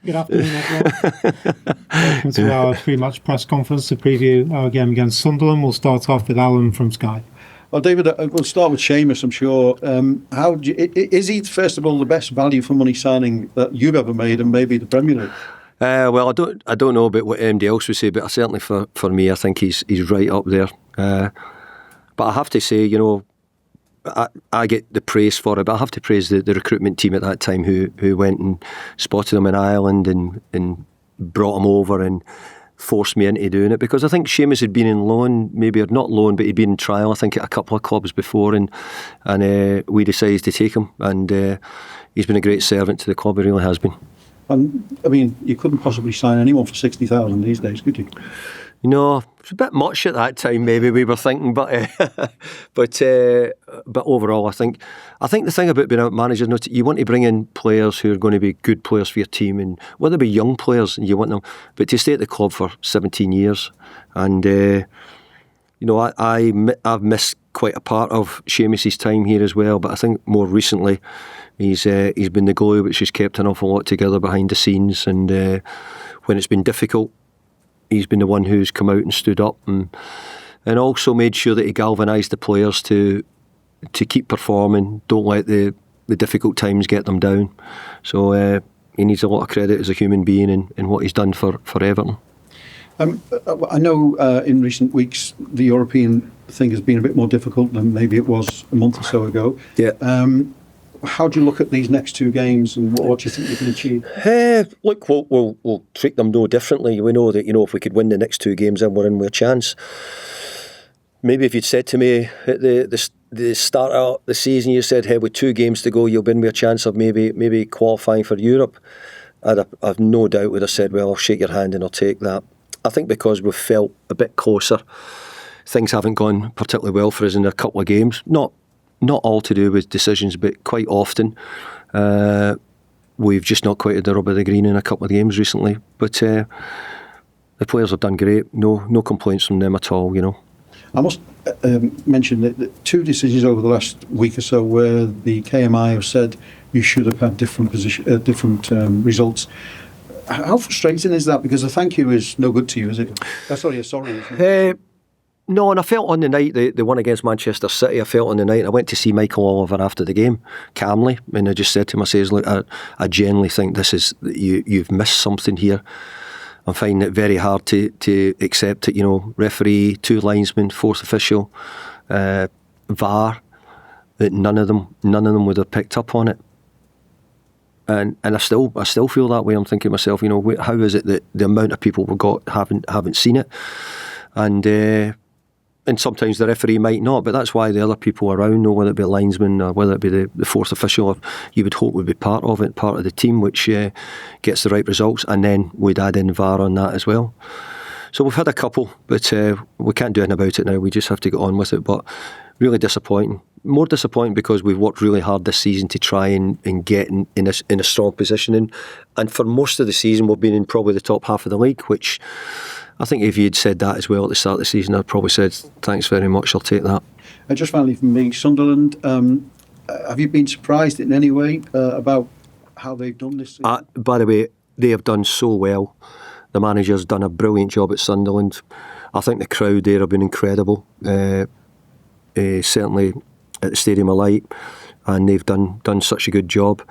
Good afternoon, everyone. Welcome to our pre-match press conference to preview our game against Sunderland. We'll start off with Alan from Sky. Well, David, we'll start with Seamus, I'm sure. Is he, first of all, the best value for money signing that you've ever made and maybe the Premier League? Well, I don't know about what anybody else would say, but certainly for me, I think he's right up there. But I have to say, you know, I get the praise for it, but I have to praise the recruitment team at that time who went and spotted him in Ireland and brought him over and forced me into doing it, because I think Seamus had been in loan, maybe or not loan, but he'd been in trial, I think, at a couple of clubs before, and we decided to take him, and he's been a great servant to the club. He really has been. And I mean, you couldn't possibly sign anyone for 60,000 these days, could you? No, it's a bit much at that time, maybe we were thinking, but overall, I think the thing about being a manager, you want to bring in players who are going to be good players for your team, and whether they be young players, and you want them, but to stay at the club for 17 years, and you know, I've missed quite a part of Seamus's time here as well, but I think more recently he's been the glue which has kept an awful lot together behind the scenes, and when it's been difficult, he's been the one who's come out and stood up and also made sure that he galvanised the players to keep performing. Don't let the difficult times get them down. So he needs a lot of credit as a human being in what he's done for Everton. I know in recent weeks the European thing has been a bit more difficult than maybe it was a month or so ago. Yeah. How do you look at these next two games, and what do you think you can achieve? Look, we'll treat them no differently. We know that, you know, if we could win the next two games, then we're in with a chance. Maybe if you'd said to me at the start of the season, you said, hey, with 2 games to go, you'll be in with a chance of maybe qualifying for Europe, I've no doubt would have said, well, I'll shake your hand and I'll take that. I think because we've felt a bit closer, things haven't gone particularly well for us in a couple of games. Not all to do with decisions, but quite often we've just not quite had the rub of the green in a couple of games recently. But the players have done great. No complaints from them at all, you know. I must mention that 2 decisions over the last week or so where the KMI have said you should have had different results. How frustrating is that? Because a thank you is no good to you, is it? Sorry, isn't it? No, and I felt on the night, the one against Manchester City, I felt on the night, I went to see Michael Oliver after the game, calmly, and I just said to him, I says, look, I genuinely think this is, you've missed something here. I'm finding it very hard to accept it, you know, referee, 2 linesmen, 4th official, VAR, that none of them would have picked up on it. And I still feel that way. I'm thinking to myself, you know, how is it that the amount of people we've got haven't seen it? And sometimes the referee might not, but that's why the other people around know, whether it be a linesman or whether it be the 4th official, or you would hope would be part of it, part of the team, which gets the right results, and then we'd add in VAR on that as well. So we've had a couple, but we can't do anything about it now. We just have to get on with it. But really disappointing. More disappointing because we've worked really hard this season to try and get in a strong position. And for most of the season, we've been in probably the top half of the league, which I think if you'd said that as well at the start of the season, I'd probably said, thanks very much, I'll take that. Just finally from me, Sunderland, have you been surprised in any way about how they've done this season? By the way, they have done so well. The manager's done a brilliant job at Sunderland. I think the crowd there have been incredible, certainly at the Stadium of Light, and they've done such a good job.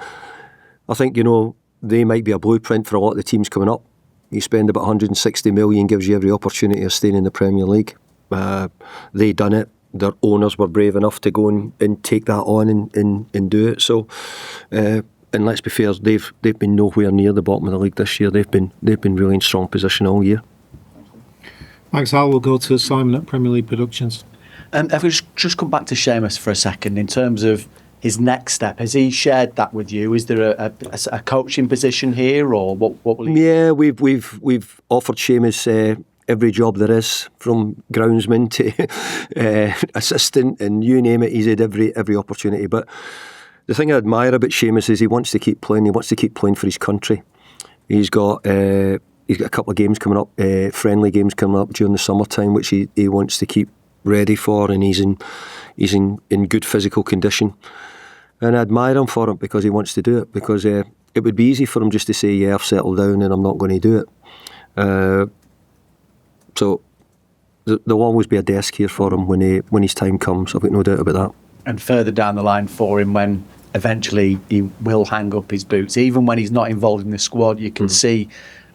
I think, you know, they might be a blueprint for a lot of the teams coming up. You spend about 160 million, gives you every opportunity of staying in the Premier League. They done it. Their owners were brave enough to go and take that on and do it. So, and let's be fair, they've been nowhere near the bottom of the league this year. They've been really in strong position all year. Thanks, Al. We'll go to Simon at Premier League Productions. If we just come back to Seamus for a second, in terms of his next step, has he shared that with you? Is there a coaching position here, or what will he? Yeah, we've offered Seamus every job there is, from groundsman to assistant, and you name it. He's had every opportunity. But the thing I admire about Seamus is he wants to keep playing. He wants to keep playing for his country. He's got a couple of games coming up, friendly games coming up during the summertime, which he wants to keep ready for, and he's in good physical condition. And I admire him for it, because he wants to do it, because it would be easy for him just to say, yeah, I've settled down and I'm not going to do it. So there'll always be a desk here for him when his time comes. I've got no doubt about that. And further down the line for him, when eventually he will hang up his boots, even when he's not involved in the squad, you can see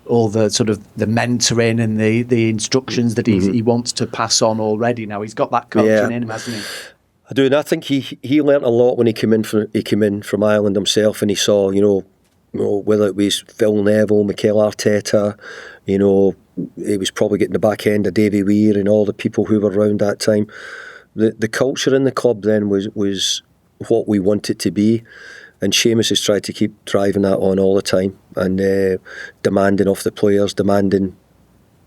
all the sort of the mentoring and the instructions that he wants to pass on already. Now he's got that coaching in him, hasn't he? I do, and I think he learnt a lot when he came in from Ireland himself, and he saw, whether it was Phil Neville, Mikel Arteta, he was probably getting the back end of Davy Weir and all the people who were around that time. The culture in the club then was what we want it to be, and Seamus has tried to keep driving that on all the time, and demanding of the players, demanding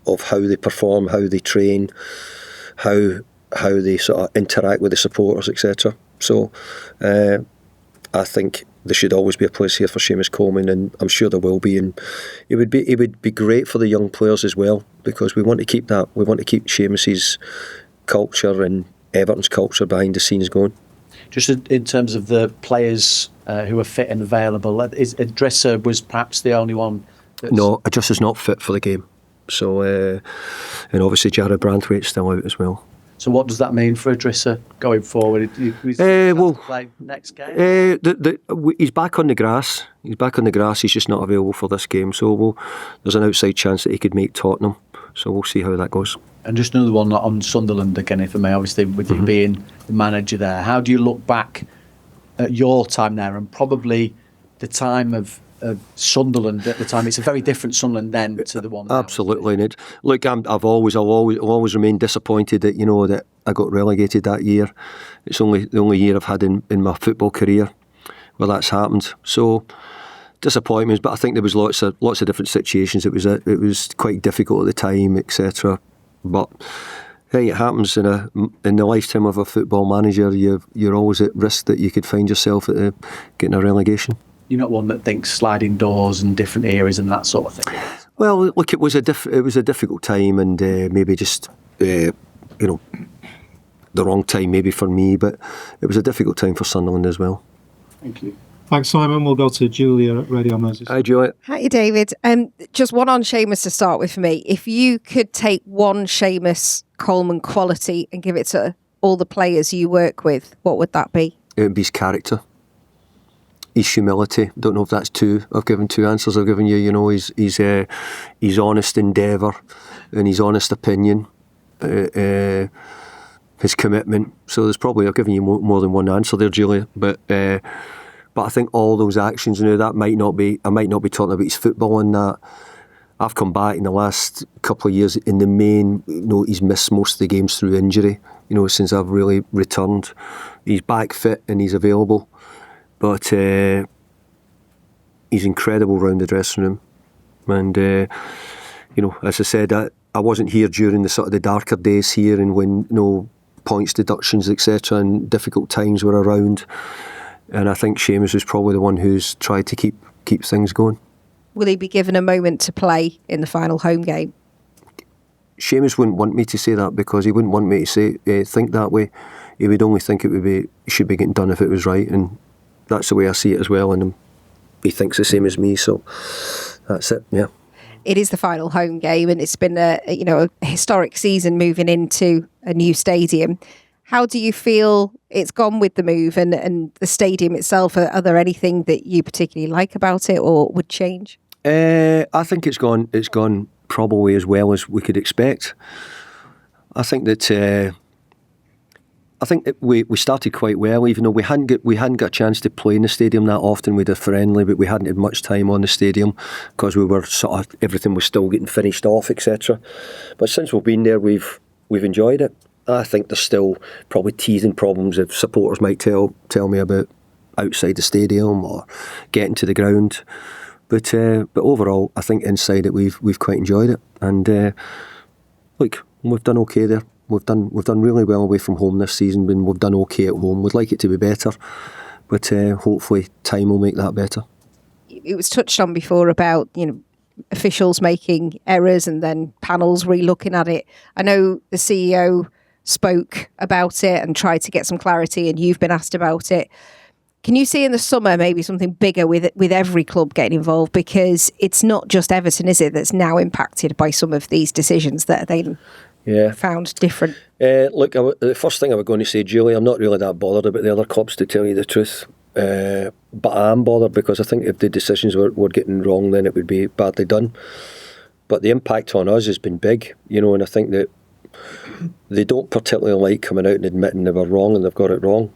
of how they perform, how they train, how they sort of interact with the supporters, etc. So I think there should always be a place here for Séamus Coleman, and I'm sure there will be. And it would be great for the young players as well, because we want to keep that. We want to keep Séamus's culture and Everton's culture behind the scenes going. Just in terms of the players who are fit and available, Idrissa was perhaps the only one. No, Idrissa's not fit for the game. So, and obviously Jarrad Branthwaite's still out as well. So what does that mean for Idrissa going forward? He's to play next game? He's back on the grass. He's just not available for this game. So there's an outside chance that he could make Tottenham. So we'll see how that goes. And just another one on Sunderland again, if I may, obviously with you being the manager there. How do you look back at your time there and probably the time of Sunderland at the time? It's a very different Sunderland then to the one now. Absolutely, Ned. Look, I'll always remain disappointed that that I got relegated that year. It's only the only year I've had in my football career where that's happened. So disappointments, but I think there was lots of different situations. It was quite difficult at the time, etc. But hey, it happens in the lifetime of a football manager. You're always at risk that you could find yourself at getting a relegation. You're not one that thinks sliding doors and different eras and that sort of thing. Well, look, it was a difficult time, and maybe just the wrong time maybe for me, but it was a difficult time for Sunderland as well. Thank you. Thanks, Simon. We'll go to Julia at Radio Moses. Hi, Julia. Hi, David. Just one on Séamus to start with for me. If you could take one Séamus Coleman quality and give it to all the players you work with, what would that be? It would be his character. His humility. Don't know if that's two. I've given two answers. I've given you, his honest endeavour and his honest opinion, his commitment. So there's probably, I've given you more than one answer there, Julia. But I think all those actions, that might not be. I might not be talking about his football in that. I've come back in the last couple of years. In the main, he's missed most of the games through injury. Since I've really returned, he's back fit and he's available. But he's incredible round the dressing room, and as I said, I wasn't here during the sort of the darker days here, and when points deductions, etc., and difficult times were around. And I think Séamus was probably the one who's tried to keep things going. Will he be given a moment to play in the final home game? Séamus wouldn't want me to say that, because he wouldn't want me to think that way. He would only think it should be getting done if it was right, and that's the way I see it as well. And he thinks the same as me, so that's it. Yeah. It is the final home game, and it's been a historic season moving into a new stadium. How do you feel it's gone with the move and the stadium itself? Are there anything that you particularly like about it or would change? I think it's gone probably as well as we could expect. I think that we started quite well, even though we hadn't got a chance to play in the stadium that often. We did friendly, but we hadn't had much time on the stadium because we were sort of, everything was still getting finished off, etc. But since we've been there, we've enjoyed it. I think there's still probably teething problems if supporters might tell me about outside the stadium or getting to the ground. But overall, I think inside it we've quite enjoyed it. And look, we've done okay there. We've done really well away from home this season, and we've done okay at home. We'd like it to be better, but hopefully time will make that better. It was touched on before about officials making errors and then panels re-looking at it. I know the CEO spoke about it and tried to get some clarity, and you've been asked about it. Can you see in the summer maybe something bigger with every club getting involved? Because it's not just Everton, is it, that's now impacted by some of these decisions that they found different? Look, the first thing I was going to say, Julie, I'm not really that bothered about the other clubs, to tell you the truth. But I am bothered because I think if the decisions were getting wrong, then it would be badly done. But the impact on us has been big, and I think that they don't particularly like coming out and admitting they were wrong and they've got it wrong.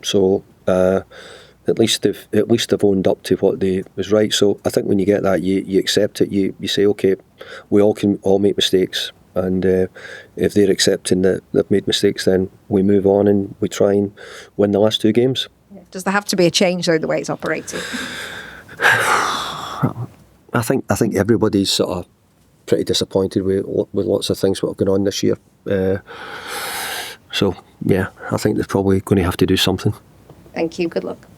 So at least they've owned up to what they was right. So I think when you get that, you accept it. You say, okay, we all can make mistakes, and if they're accepting that they've made mistakes, then we move on and we try and win the last 2 games. Does there have to be a change though, the way it's operating? I think everybody's sort of pretty disappointed with lots of things that have gone on this year. So yeah, I think they're probably going to have to do something. Thank you. Good luck.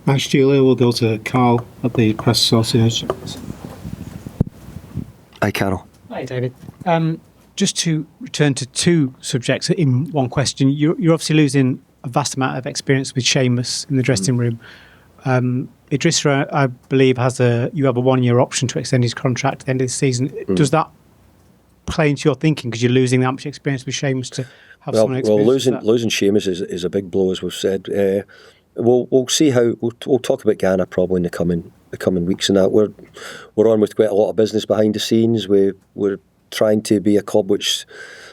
Thanks, Julia. We'll go to Carl at the Press Association. Hi, Carol. Hi, David. Just to return to 2 subjects in one question, you're obviously losing a vast amount of experience with Seamus in the dressing room. Idrissa, I believe, you have a 1-year option to extend his contract at the end of the season. Does that play into your thinking because you're losing that much experience with Seamus to have someone experience? Well, losing Seamus is a big blow, as we've said. We'll see how we'll talk about Ghana probably in the coming weeks, and that we're on with quite a lot of business behind the scenes. We're trying to be a club which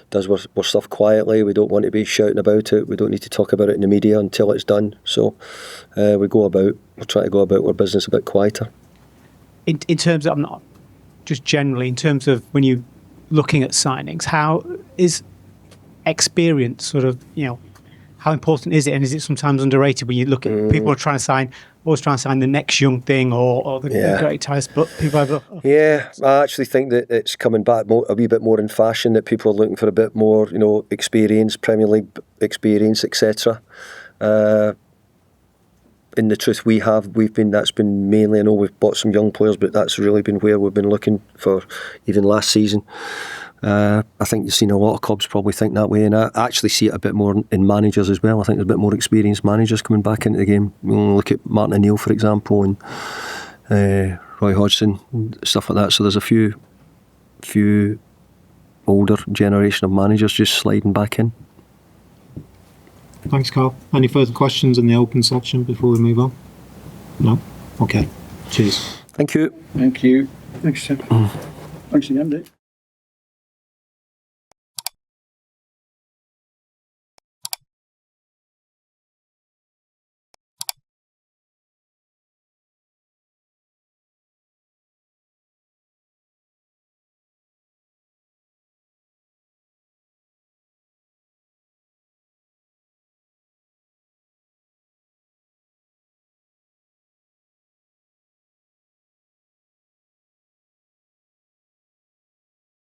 does our stuff quietly. We don't want to be shouting about it. We don't need to talk about it in the media until it's done. So we're trying to go about our business a bit quieter. In terms of, I'm not just generally, in terms of when you're looking at signings, how is experience sort of, how important is it? And is it sometimes underrated when you look at people are always trying to sign the next young thing or the great ties, but people have I actually think that it's coming back a wee bit more in fashion, that people are looking for a bit more, experience, Premier League experience, etc. In the truth, that's been mainly, I know we've bought some young players, but that's really been where we've been looking for even last season. I think you've seen a lot of clubs probably think that way, and I actually see it a bit more in managers as well. I think there's a bit more experienced managers coming back into the game. Look at Martin O'Neill, for example, and Roy Hodgson, stuff like that. So there's a few older generation of managers just sliding back in. Thanks, Carl. Any further questions in the open section before we move on? No? Okay. Cheers. Thank you. Thank you. Thanks, Tim. Thanks again, Dave.